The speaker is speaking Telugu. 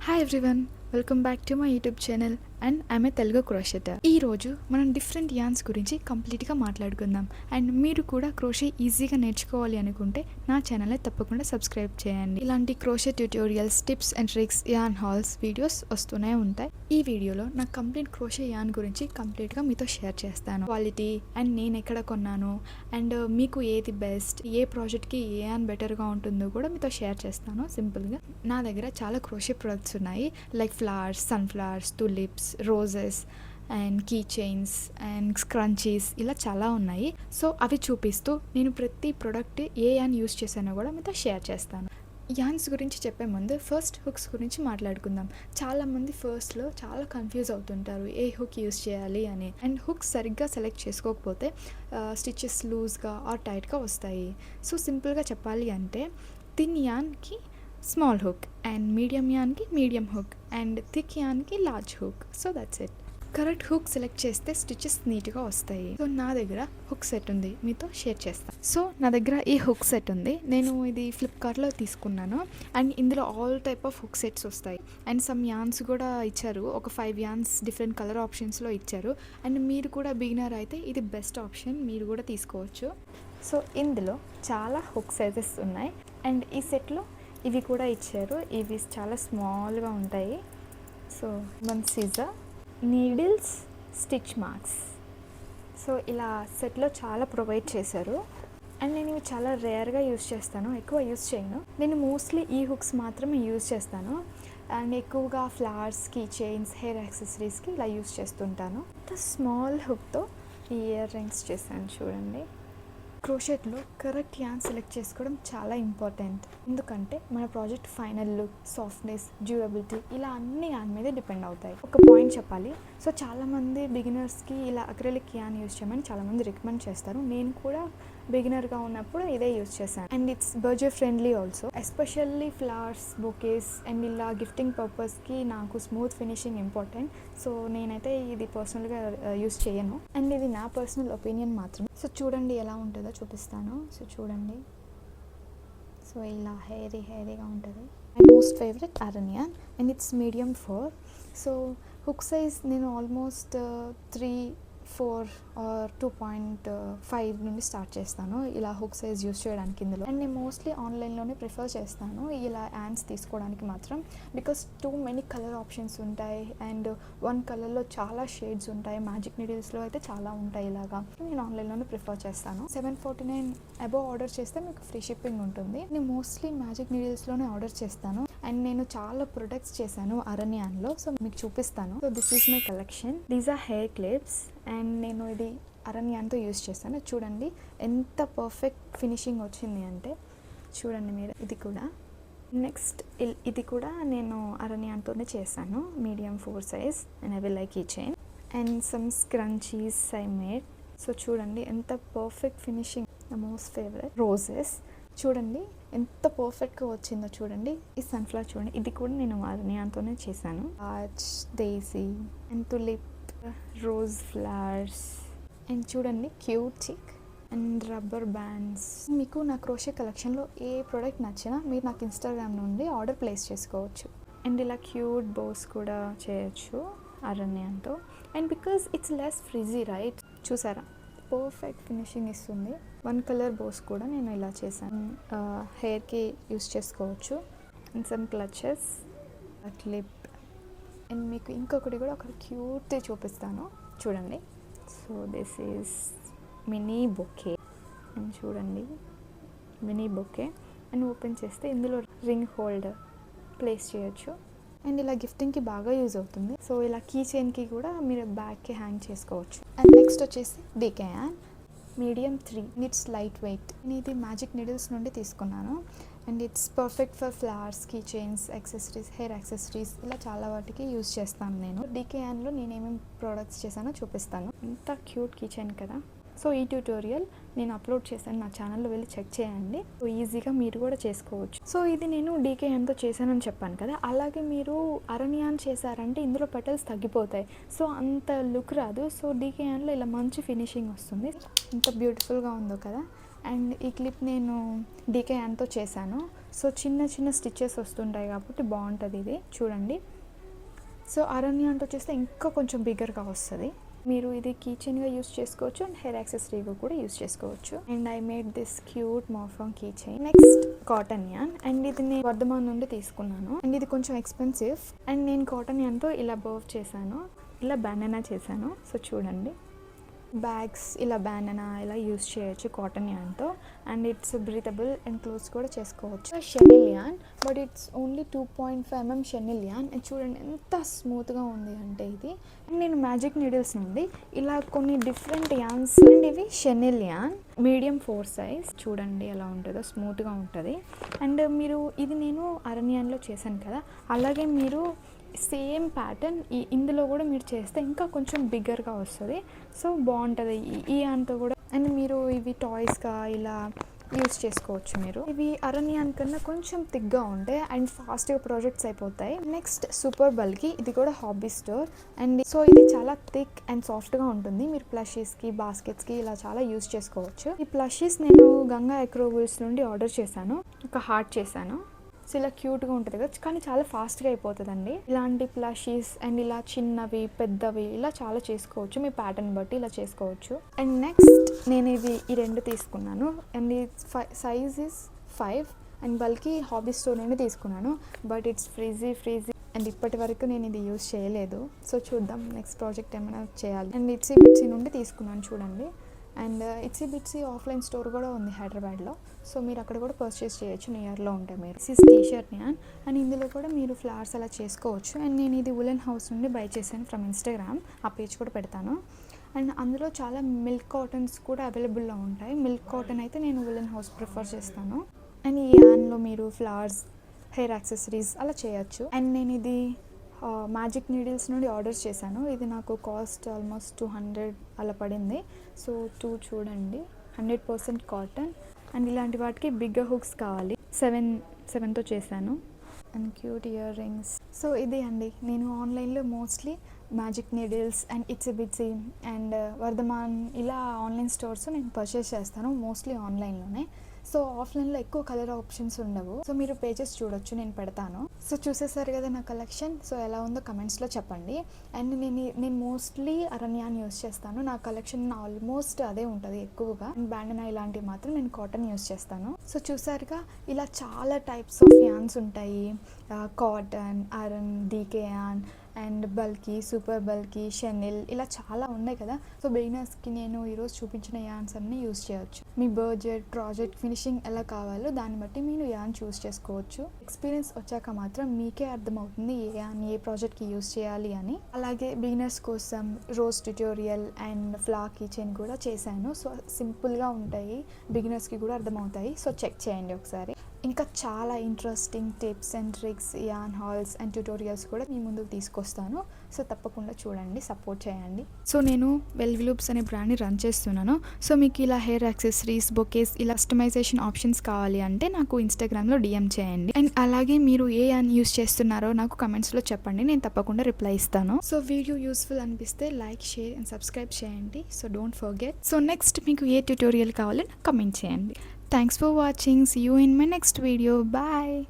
Hi everyone, welcome back to my YouTube channel and I'm a Telugu crocheter. ఈరోజు మనం డిఫరెంట్ యాన్స్ గురించి కంప్లీట్గా మాట్లాడుకుందాం. అండ్ మీరు కూడా క్రోషే ఈజీగా నేర్చుకోవాలి అనుకుంటే నా ఛానల్ని తప్పకుండా సబ్స్క్రైబ్ చేయండి. ఇలాంటి crochet tutorials, tips and tricks, an halls videos వస్తూనే ఉంటాయి. ఈ వీడియోలో నా కంప్లీట్ క్రోషే యాన్ గురించి కంప్లీట్గా మీతో షేర్ చేస్తాను. క్వాలిటీ అండ్ నేను ఎక్కడ కొన్నాను అండ్ మీకు ఏది బెస్ట్, ఏ ప్రాజెక్ట్కి ఏ యాన్ బెటర్గా ఉంటుందో కూడా మీతో షేర్ చేస్తాను. సింపుల్గా నా దగ్గర చాలా క్రోషే ప్రొడక్ట్స్ ఉన్నాయి, like flowers, sunflowers, tulips, roses and key chains and scrunchies, ఇలా చాలా ఉన్నాయి. సో అవి చూపిస్తూ నేను ప్రతి ప్రోడక్ట్ ఏ యాన్ యూస్ చేశానో కూడా మీతో షేర్ చేస్తాను. యాన్స్ గురించి చెప్పే ముందు ఫస్ట్ హుక్స్ గురించి మాట్లాడుకుందాం. చాలామంది ఫస్ట్లో చాలా కన్ఫ్యూజ్ అవుతుంటారు ఏ హుక్ యూస్ చేయాలి అని. అండ్ హుక్స్ సరిగ్గా సెలెక్ట్ చేసుకోకపోతే స్టిచెస్ లూజ్గా ఆర్ టైట్గా వస్తాయి. సో సింపుల్గా చెప్పాలి అంటే థిన్ యాన్కి స్మాల్ హుక్ అండ్ మీడియం యాన్కి మీడియం హుక్ అండ్ థిక్ యాన్కి large hook. So that's it. Correct hook select చేస్తే స్టిచెస్ నీట్గా వస్తాయి. సో నా దగ్గర హుక్ సెట్ ఉంది, మీతో షేర్ చేస్తాను. సో నా దగ్గర ఈ హుక్ సెట్ ఉంది. నేను ఇది ఫ్లిప్కార్ట్లో తీసుకున్నాను. అండ్ ఇందులో all type of hook sets వస్తాయి. అండ్ సమ్ యాన్స్ కూడా ఇచ్చారు, ఒక 5 యాన్స్ డిఫరెంట్ కలర్ ఆప్షన్స్లో ఇచ్చారు. అండ్ మీరు కూడా బిగినర్ అయితే ఇది బెస్ట్ ఆప్షన్, మీరు కూడా తీసుకోవచ్చు. సో ఇందులో చాలా హుక్ సైజెస్ ఉన్నాయి. అండ్ ఈ సెట్లో ఇవి కూడా ఇచ్చారు. ఇవి చాలా స్మాల్గా ఉంటాయి. So one scissor, needles, stitch marks. So ఇలా సెట్లో చాలా ప్రొవైడ్ చేశారు. అండ్ నేను ఇవి చాలా రేర్గా యూస్ చేస్తాను, ఎక్కువ యూస్ చేయను. నేను మోస్ట్లీ ఈ హుక్స్ మాత్రమే యూస్ చేస్తాను. అండ్ ఎక్కువగా ఫ్లవర్స్, కీ చైన్స్, హెయిర్ యాక్సెసరీస్కి ఇలా యూస్ చేస్తుంటాను. స్మాల్ హుక్తో ఈ ఇయర్ రింగ్స్ చేశాను చూడండి. క్రోషెట్లో కరెక్ట్ యాన్ సెలెక్ట్ చేసుకోవడం చాలా ఇంపార్టెంట్. ఎందుకంటే మన project final look, softness, durability ఇలా అన్ని యాన్ మీదే డిపెండ్ అవుతాయి. ఒక పాయింట్ చెప్పాలి. సో చాలామంది బిగినర్స్కి ఇలా అక్రిలిక్ యాన్ యూస్ చేయమని చాలామంది రికమెండ్ చేస్తారు. నేను కూడా బిగినర్గా ఉన్నప్పుడు ఇదే యూస్ చేశాను. And it's budget friendly also. Especially flowers, bouquets and ఇలా గిఫ్టింగ్ పర్పస్కి నాకు స్మూత్ ఫినిషింగ్ ఇంపార్టెంట్. సో నేనైతే ఇది పర్సనల్గా యూస్ చేయను. అండ్ ఇది నా పర్సనల్ ఒపీనియన్ మాత్రమే. సో చూడండి ఎలా ఉంటుందో చూపిస్తాను. సో చూడండి, సో ఇలా హెయిరీగా ఉంటుంది. And most favourite aran yarn and it's medium 4. So hook size నేను ఆల్మోస్ట్ 3, 4 ఆర్ 2.5 నుండి స్టార్ట్ చేస్తాను ఇలా హుక్ సైజ్ యూస్ చేయడానికి ఇందులో. అండ్ నేను మోస్ట్లీ ఆన్లైన్లోనే ప్రిఫర్ చేస్తాను ఇలా యాన్స్ తీసుకోవడానికి మాత్రం, because too many colour options ఉంటాయి. అండ్ వన్ కలర్లో చాలా షేడ్స్ ఉంటాయి. మ్యాజిక్ నీడిల్స్లో అయితే చాలా ఉంటాయి. ఇలాగా నేను ఆన్లైన్లోనే ప్రిఫర్ చేస్తాను. 749 అబోవ్ ఆర్డర్ చేస్తే మీకు ఫ్రీ షిప్పింగ్ ఉంటుంది. నేను మోస్ట్లీ మ్యాజిక్ నీడిల్స్లోనే ఆర్డర్ చేస్తాను. అండ్ నేను చాలా ప్రొడక్ట్స్ చేశాను అరణ్యాన్లో. సో మీకు చూపిస్తాను. So this is my collection. These or hair clips. And నేను ఇది అరణ్యాన్తో యూస్ చేస్తాను. చూడండి ఎంత పర్ఫెక్ట్ ఫినిషింగ్ వచ్చింది అంటే చూడండి మీరు. ఇది కూడా నెక్స్ట్ ఇది కూడా నేను అరణ్యాన్తోనే చేశాను, medium 4 size. And I will like ఈ chain and some scrunchies I made. So చూడండి ఎంత perfect finishing. The most favourite roses. చూడండి ఎంత పర్ఫెక్ట్గా వచ్చిందో చూడండి. ఈ సన్ఫ్లవర్ చూడండి, ఇది కూడా నేను అరణ్యాన్తోనే చేశాను. Arch, daisy and tulip, rose flowers and చూడండి cute chick and rubber bands. మీకు నా క్రోషే కలెక్షన్లో ఏ ప్రోడక్ట్ నచ్చినా మీరు నాకు ఇన్స్టాగ్రామ్ నుండి ఆర్డర్ ప్లేస్ చేసుకోవచ్చు. అండ్ ఇలా క్యూట్ బోస్ కూడా చేయొచ్చు అరణ్యంతో. And because it's less frizzy right, చూసారా పర్ఫెక్ట్ ఫినిషింగ్ ఇస్తుంది. వన్ కలర్ బోస్ కూడా నేను ఇలా చేశాను, హెయిర్కి యూస్ చేసుకోవచ్చు. And some clutches, clip. And మీకు ఇంకొకటి కూడా ఒక క్యూట్ చూపిస్తాను చూడండి. So this is mini bouquet. And చూడండి మినీ బొకే. అండ్ ఓపెన్ చేస్తే ఇందులో రింగ్ హోల్డర్ ప్లేస్ చేయొచ్చు. అండ్ ఇలా గిఫ్టింగ్కి బాగా యూజ్ అవుతుంది. సో ఇలా కీ చైన్కి కూడా మీరు బ్యాగ్కి హ్యాంగ్ చేసుకోవచ్చు. అండ్ నెక్స్ట్ వచ్చేసి DK yarn medium 3. It's light weight. నేను ఇది మ్యాజిక్ నీడిల్స్ నుండి తీసుకున్నాను. And it's perfect for flowers, key chains, accessories, hair accessories ఇలా చాలా వాటికి యూజ్ చేస్తాను నేను. డీకే యాన్లో నేను ఏమేమి ప్రోడక్ట్స్ చేశానో చూపిస్తాను. ఎంత క్యూట్ కీ చైన్ కదా. సో ఈ ట్యూటోరియల్ నేను అప్లోడ్ చేశాను, నా ఛానల్లో వెళ్ళి చెక్ చేయండి. సో ఈజీగా మీరు కూడా చేసుకోవచ్చు. సో ఇది నేను డీకేఎన్తో చేశానని చెప్పాను కదా, అలాగే మీరు అరణ్యాన్ చేశారంటే ఇందులో పెటల్స్ తగ్గిపోతాయి. సో అంత లుక్ రాదు. సో డీకేఎన్లో ఇలా మంచి ఫినిషింగ్ వస్తుంది. ఎంత బ్యూటిఫుల్గా ఉందో కదా. అండ్ ఈ క్లిప్ నేను డీకే యాన్తో చేశాను. సో చిన్న చిన్న స్టిచెస్ వస్తుంటాయి కాబట్టి బాగుంటుంది ఇది చూడండి. సో అరణ్యాంతో చేస్తే ఇంకా కొంచెం బిగ్గర్గా వస్తుంది. మీరు ఇది కీ చైన్గా యూస్ చేసుకోవచ్చు అండ్ హెయిర్ యాక్సెసరీగా కూడా యూస్ చేసుకోవచ్చు. And I made this cute మాఫాంగ్ key chain. Next cotton yarn, and ఇది నేను వర్ధమాన్ నుండి తీసుకున్నాను. అండ్ ఇది కొంచెం ఎక్స్పెన్సివ్. అండ్ నేను కాటన్ యాన్తో ఇలా బర్వ్ చేశాను, ఇలా బనానా చేశాను. సో చూడండి, బ్యాగ్స్ ఇలా బ్యాననా ఇలా యూస్ చేయొచ్చు కాటన్ యాన్తో. And it's breathable and close కూడా చేసుకోవచ్చు. Chenille yarn, but it's only 2.5 mm chenille yarn. And చూడండి ఎంత స్మూత్గా ఉంది అంటే ఇది. అండ్ నేను మ్యాజిక్ నీడిల్స్ నుండి ఇలా కొన్ని డిఫరెంట్ యాన్స్, అండ్ ఇవి షెనిల్ యాన్ మీడియం 4 సైజ్. చూడండి ఎలా ఉంటుందో, స్మూత్గా ఉంటుంది. అండ్ మీరు ఇది నేను అరణ్యాన్లో చేశాను కదా, అలాగే మీరు సేమ్ ప్యాటర్న్ ఇందులో కూడా మీరు చేస్తే ఇంకా కొంచెం బిగ్గర్గా వస్తుంది. సో బాగుంటుంది ఈ యాన్తో కూడా. అండ్ మీరు ఇవి టాయ్స్గా ఇలా యూస్ చేసుకోవచ్చు. మీరు ఇవి అరణ్యాన్ కన్నా కొంచెం థిక్గా ఉంటాయి అండ్ ఫాస్ట్గా ప్రాజెక్ట్స్ అయిపోతాయి. నెక్స్ట్ సూపర్ బల్కి, ఇది కూడా హాబీ స్టోర్. అండ్ సో ఇది చాలా థిక్ అండ్ సాఫ్ట్గా ఉంటుంది. మీరు ప్లషీస్కి, బాస్కెట్స్కి ఇలా చాలా యూస్ చేసుకోవచ్చు. ఈ ప్లషీస్ నేను గంగా ఎక్రోబుల్స్ నుండి ఆర్డర్ చేశాను. ఒక హార్ట్ చేశాను. సో ఇలా క్యూట్గా ఉంటుంది కదా, కానీ చాలా ఫాస్ట్గా అయిపోతుందండి. ఇలాంటి ప్లషీస్ అండ్ ఇలా చిన్నవి పెద్దవి ఇలా చాలా చేసుకోవచ్చు, మీ ప్యాటర్న్ బట్టి ఇలా చేసుకోవచ్చు. అండ్ నెక్స్ట్ నేను ఈ రెండు తీసుకున్నాను. అండ్ ఈ size is 5 and bulky hobby store నుండి తీసుకున్నాను. బట్ ఇట్స్ ఫ్రీజీ అండ్ ఇప్పటి వరకు నేను ఇది యూస్ చేయలేదు. సో చూద్దాం నెక్స్ట్ ప్రాజెక్ట్ ఏమైనా చేయాలి. అండ్ ఇట్సీ బిట్సీ నుండి తీసుకున్నాను చూడండి. అండ్ ఇట్సీ బిట్సీ ఆఫ్లైన్ స్టోర్ కూడా ఉంది హైదరాబాద్లో. సో మీరు అక్కడ కూడా పర్చేస్ చేయొచ్చు, నియర్లో ఉంటాయి. మీరు దిస్ టీషర్ట్ యాన్, అండ్ ఇందులో కూడా మీరు ఫ్లవర్స్ అలా చేసుకోవచ్చు. అండ్ నేను ఇది ఉలెన్ హౌస్ నుండి బై చేశాను ఫ్రమ్ ఇన్స్టాగ్రామ్. ఆ పేజ్ కూడా పెడతాను. అండ్ అందులో చాలా మిల్క్ కాటన్స్ కూడా అవైలబుల్లో ఉంటాయి. మిల్క్ కాటన్ అయితే నేను ఉలెన్ హౌస్ ప్రిఫర్ చేస్తాను. అండ్ ఈ యాన్లో మీరు ఫ్లవర్స్, హెయిర్ యాక్సెసరీస్ అలా చేయొచ్చు. అండ్ నేను ఇది మ్యాజిక్ నీడిల్స్ నుండి ఆర్డర్ చేశాను. ఇది నాకు కాస్ట్ ఆల్మోస్ట్ 200 అలా పడింది. సో 2 చూడండి, 100% కాటన్. అండ్ ఇలాంటి వాటికి బిగ్గర్ హుక్స్ కావాలి. 7తో చేశాను. And cute earrings. So ఇది అండి, నేను ఆన్లైన్లో mostly magic needles and Itsy Bitsy and Vardhman ఇలా ఆన్లైన్ స్టోర్స్ నేను పర్చేస్ చేస్తాను, మోస్ట్లీ ఆన్లైన్లోనే. సో ఆఫ్లైన్లో ఎక్కువ కలర్ ఆప్షన్స్ ఉండవు. సో మీరు పేజెస్ చూడొచ్చు, నేను పెడతాను. సో చూసేసారు కదా నా కలెక్షన్. సో ఎలా ఉందో కమెంట్స్లో చెప్పండి. అండ్ నేను మోస్ట్లీ అరణ్యాన్ యూస్ చేస్తాను. నా కలెక్షన్ ఆల్మోస్ట్ అదే ఉంటుంది ఎక్కువగా. అండ్ బ్యాండనా ఇలాంటివి మాత్రం నేను కాటన్ యూస్ చేస్తాను. సో చూసారుగా, ఇలా చాలా టైప్స్ ఆఫ్ యాన్స్ ఉంటాయి. Cotton, aran, DK yarn and bulky, super bulky, chenille ఇలా చాలా ఉన్నాయి కదా. సో బిగినర్స్కి నేను ఈరోజు చూపించిన యాన్స్ అన్నీ యూస్ చేయొచ్చు. మీ బడ్జెట్, ప్రాజెక్ట్ ఫినిషింగ్ ఎలా కావాలో దాన్ని బట్టి మీరు యాన్ చూస్ చేసుకోవచ్చు. ఎక్స్పీరియన్స్ వచ్చాక మాత్రం మీకే అర్థమవుతుంది ఏ యాన్ ఏ ప్రాజెక్ట్కి యూస్ చేయాలి అని. అలాగే బిగినర్స్ కోసం rose tutorial and flower key chain కూడా చేశాను. సో సింపుల్గా ఉంటాయి, బిగినర్స్కి కూడా అర్థమవుతాయి. సో చెక్ చేయండి ఒకసారి. ఇంకా చాలా interesting tips and tricks, an halls and tutorials కూడా మీ ముందుకు తీసుకొస్తాను. సో తప్పకుండా చూడండి, సపోర్ట్ చేయండి. సో నేను వెల్విలూప్స్ అనే బ్రాండ్ని రన్ చేస్తున్నాను. సో మీకు ఇలా హెయిర్ యాక్సెసరీస్, బొకేస్ ఇలా కస్టమైజేషన్ ఆప్షన్స్ కావాలి అంటే నాకు ఇన్స్టాగ్రామ్లో DM చేయండి. అండ్ అలాగే మీరు ఏ యాన్ యూస్ చేస్తున్నారో నాకు కమెంట్స్లో చెప్పండి, నేను తప్పకుండా రిప్లై ఇస్తాను. సో వీడియో యూస్ఫుల్ అనిపిస్తే లైక్, షేర్ అండ్ సబ్స్క్రైబ్ చేయండి. So don't forget. So next మీకు ఏ ట్యుటోరియల్ కావాలో నాకు కమెంట్ చేయండి. Thanks for watching. See you in my next video. Bye.